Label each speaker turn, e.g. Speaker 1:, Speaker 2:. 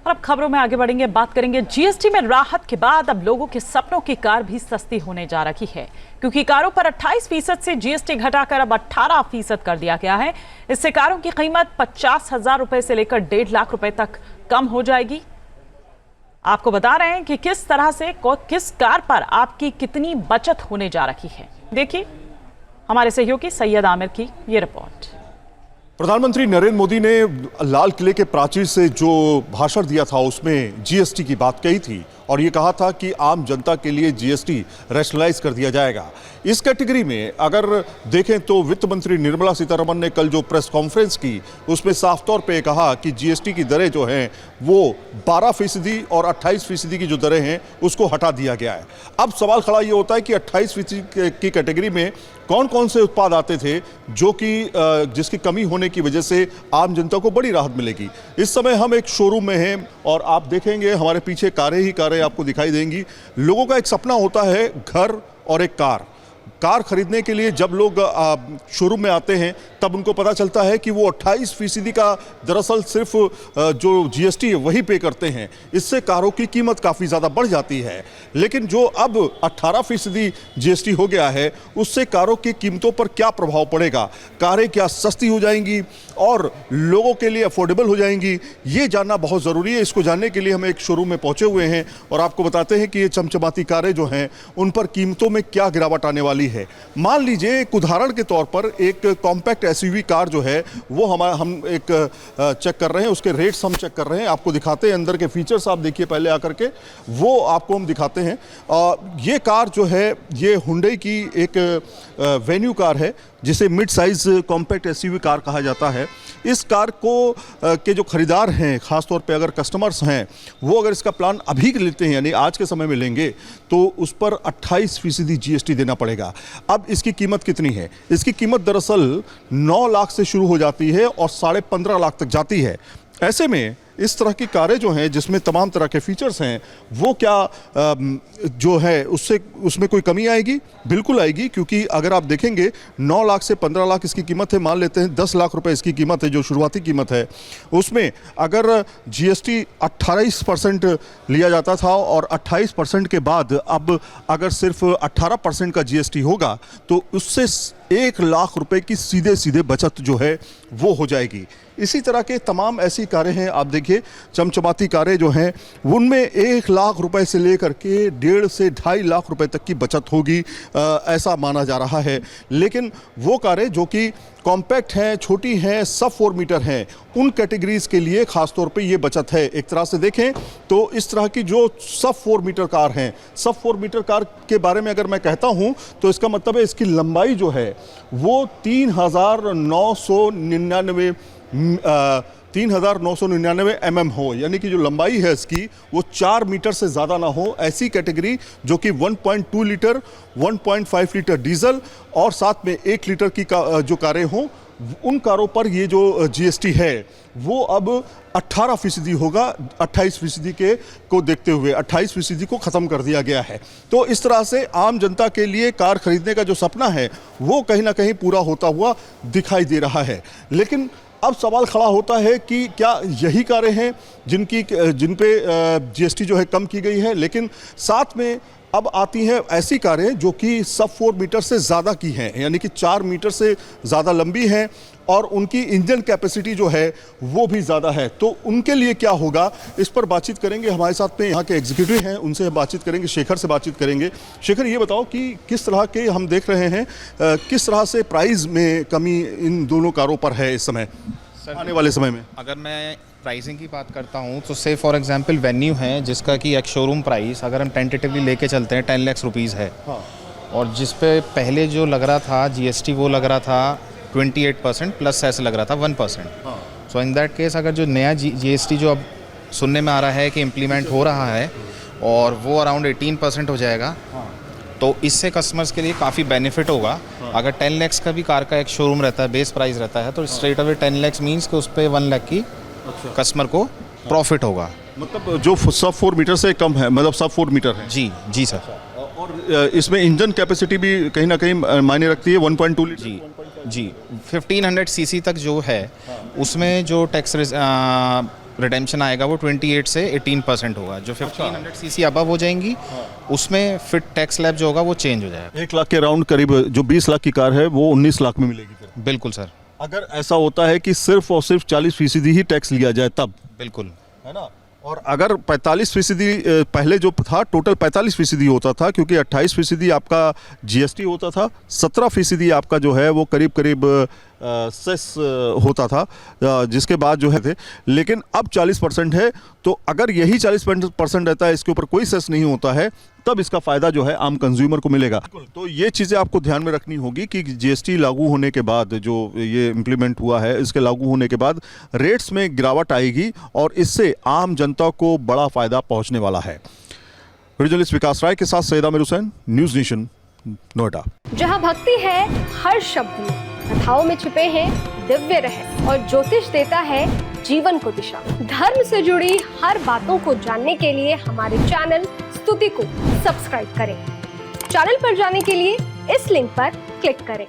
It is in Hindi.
Speaker 1: और अब खबरों में आगे बढ़ेंगे, बात करेंगे जीएसटी में राहत के बाद अब लोगों के सपनों की कार भी सस्ती होने जा रही है, क्योंकि कारों पर 28% से जीएसटी घटाकर अब 18% कर दिया गया है। इससे कारों की कीमत 50,000 रुपए से लेकर 1.5 लाख रुपए तक कम हो जाएगी। आपको बता रहे हैं कि किस तरह से किस कार पर आपकी कितनी बचत होने जा रही है। देखिए हमारे सहयोगी सैयद आमिर की ये रिपोर्ट।
Speaker 2: प्रधानमंत्री नरेंद्र मोदी ने लाल किले के प्राचीर से जो भाषण दिया था उसमें जीएसटी की बात कही थी और ये कहा था कि आम जनता के लिए जीएसटी रैशनलाइज कर दिया जाएगा। इस कैटेगरी में अगर देखें तो वित्त मंत्री निर्मला सीतारमण ने कल जो प्रेस कॉन्फ्रेंस की उसमें साफ तौर पे कहा कि जीएसटी की दरें जो हैं वो 12% और 28% की जो दरें हैं उसको हटा दिया गया है। अब सवाल खड़ा ये होता है कि 28% की कैटेगरी में कौन कौन से उत्पाद आते थे जो कि जिसकी कमी होने की वजह से आम जनता को बड़ी राहत मिलेगी। इस समय हम एक शोरूम में हैं और आप देखेंगे हमारे पीछे कारें ही कारें आपको दिखाई देंगी। लोगों का एक सपना होता है घर और एक कार खरीदने के लिए जब लोग शोरूम में आते हैं तब उनको पता चलता है कि वो 28% का दरअसल सिर्फ जो जीएसटी है वही पे करते हैं। इससे कारों की कीमत काफ़ी ज़्यादा बढ़ जाती है। लेकिन जो अब 18% जीएसटी हो गया है उससे कारों की कीमतों पर क्या प्रभाव पड़ेगा, कारें क्या सस्ती हो जाएंगी और लोगों के लिए अफोर्डेबल हो जाएंगी, ये जानना बहुत ज़रूरी है। इसको जानने के लिए हम एक शोरूम में पहुँचे हुए हैं और आपको बताते हैं कि ये चमचमाती कारें जो हैं उन पर कीमतों में क्या गिरावट आने वाली है। मान लीजिए एक उदाहरण के तौर पर एक कॉम्पैक्ट एसयूवी कार जो है वो हम एक चेक कर रहे हैं, उसके रेट्स हम चेक कर रहे हैं, आपको दिखाते हैं अंदर के फीचर्स। आप देखिए पहले आकर के वो आपको हम दिखाते हैं। ये कार जो है ये हुंडई की एक वेन्यू कार है जिसे mid size compact SUV car कहा जाता है। इस कार को के जो खरीदार हैं, खासतौर पे अगर कस्टमर्स हैं वो अगर इसका प्लान अभी लेते हैं यानी आज के समय में लेंगे तो उस पर 28% जीएसटी देना पड़ेगा। अब इसकी कीमत कितनी है? इसकी कीमत दरअसल 9 लाख से शुरू हो जाती है और 15.5 लाख तक जाती है। ऐसे में इस तरह की कारें जो हैं जिसमें तमाम तरह के फीचर्स हैं वो क्या जो है उसमें कोई कमी आएगी? बिल्कुल आएगी, क्योंकि अगर आप देखेंगे 9 लाख से 15 लाख इसकी कीमत है, मान लेते हैं 10 लाख रुपए इसकी कीमत है जो शुरुआती कीमत है, उसमें अगर जीएसटी 28% लिया जाता था और 28% के बाद अब अगर सिर्फ 18% का जीएसटी होगा तो उससे 1 लाख रुपए की सीधे बचत जो है वो हो जाएगी। इसी तरह के तमाम ऐसी कारें हैं, आप देखिए चमचमाती कारें जो हैं उनमें 1 लाख रुपए से लेकर के 1.5 से 2.5 लाख रुपए तक की बचत होगी, ऐसा माना जा रहा है। लेकिन वो कारें जो कि कॉम्पैक्ट हैं, छोटी हैं, सब 4 मीटर हैं, उन कैटेगरीज के लिए खासतौर पे ये बचत है। एक तरह से देखें तो इस तरह की जो सब 4 मीटर कार हैं, सब 4 मीटर कार के बारे में अगर मैं कहता हूं तो इसका मतलब है इसकी लंबाई जो है वो 3,999 mm हो, यानी कि जो लंबाई है इसकी वो 4 मीटर से ज़्यादा ना हो। ऐसी कैटेगरी जो कि 1.2 लीटर, 1.5 लीटर डीजल और साथ में 1 लीटर की जो कारें हों उन कारों पर ये जो जीएसटी है वो अब 18% होगा। 28% को देखते हुए 28% को ख़त्म कर दिया गया है। तो इस तरह से आम जनता के लिए कार खरीदने का जो सपना है वो कहीं ना कहीं पूरा होता हुआ दिखाई दे रहा है। लेकिन अब सवाल खड़ा होता है कि क्या यही कारें हैं जिन पे जीएसटी जो है कम की गई है, लेकिन साथ में अब आती हैं ऐसी कारें जो कि सब 4 मीटर से ज़्यादा की हैं, यानी कि 4 मीटर से ज़्यादा लंबी हैं और उनकी इंजन कैपेसिटी जो है वो भी ज़्यादा है। तो उनके लिए क्या होगा, इस पर बातचीत करेंगे। हमारे साथ में यहाँ के एग्जीक्यूटिव हैं, उनसे बातचीत करेंगे, शेखर से बातचीत करेंगे। शेखर, ये बताओ कि किस तरह के हम देख रहे हैं, किस तरह से प्राइस में कमी इन दोनों कारों पर है इस समय, आने वाले समय में?
Speaker 3: अगर मैं प्राइसिंग की बात करता हूँ तो से फॉर एग्जांपल वेन्यू है जिसका कि एक शोरूम प्राइस अगर हम टेंटेटिवली लेके चलते हैं 10 लाख रुपीज़ है। हाँ। और जिस पे पहले जो लग रहा था जीएसटी वो लग रहा था 28% प्लस ऐसे लग रहा था 1%। हाँ। सो इन दैट केस अगर जो नया जीएसटी जो अब सुनने में आ रहा है कि इम्प्लीमेंट हो रहा है और वो अराउंड 18% हो जाएगा। हाँ। तो इससे कस्टमर्स के लिए काफ़ी बेनिफिट होगा। हाँ। अगर 10 लाख का भी कार का एक शोरूम रहता है, बेस प्राइस रहता है, तो स्ट्रेट अवे 10 लाख मीन्स कि उस पर 1 लाख की कस्टमर को प्रॉफिट होगा।
Speaker 2: मतलब जो सब 4 मीटर से कम है, मतलब सब 4 मीटर है।
Speaker 3: जी सर।
Speaker 2: और इसमें इंजन कैपेसिटी भी कहीं ना कहीं मायने रखती है, 1.2 लीटर।
Speaker 3: जी 1500 सीसी तक जो है उसमें जो टैक्स रिडेम्पशन आएगा वो 28 से 18% होगा। जो 1500 सीसी अबव हो जाएंगी उसमें फिर टैक्स स्लैब जो होगा वो चेंज हो जाएगा।
Speaker 2: 1 लाख के राउंड करीब जो 20 लाख की कार है वो 19 लाख में मिलेगी फिर।
Speaker 3: बिल्कुल सर।
Speaker 2: अगर ऐसा होता है कि सिर्फ और सिर्फ 40% ही टैक्स लिया जाए तब,
Speaker 3: बिल्कुल,
Speaker 2: है ना। और अगर 45% पहले जो था टोटल 45% होता था, क्योंकि 28% आपका जीएसटी होता था, 17% आपका जो है वो करीब करीब सेस होता था, जिसके बाद जो है थे, लेकिन अब 40% है। तो अगर यही 40% रहता है, इसके ऊपर कोई सेस नहीं होता है, तब इसका फायदा जो है आम कंज्यूमर को मिलेगा। तो ये चीज़ें आपको ध्यान में रखनी होगी कि जीएसटी लागू होने के बाद, जो ये इम्प्लीमेंट हुआ है, इसके लागू होने के बाद रेट्स में गिरावट आएगी और इससे आम जनता को बड़ा फायदा पहुंचने वाला है। जर्नलिस्ट विकास राय के साथ सैयद आमिर हुसैन, न्यूज़ नेशन, नोएडा।
Speaker 4: जहां भक्ति है हर शब्द में, कथाओं में छिपे हैं दिव्य रहस्य और ज्योतिष देता है जीवन को दिशा। धर्म से जुड़ी हर बातों को जानने के लिए हमारे चैनल स्तुति को सब्सक्राइब करें। चैनल पर जाने के लिए इस लिंक पर क्लिक करें।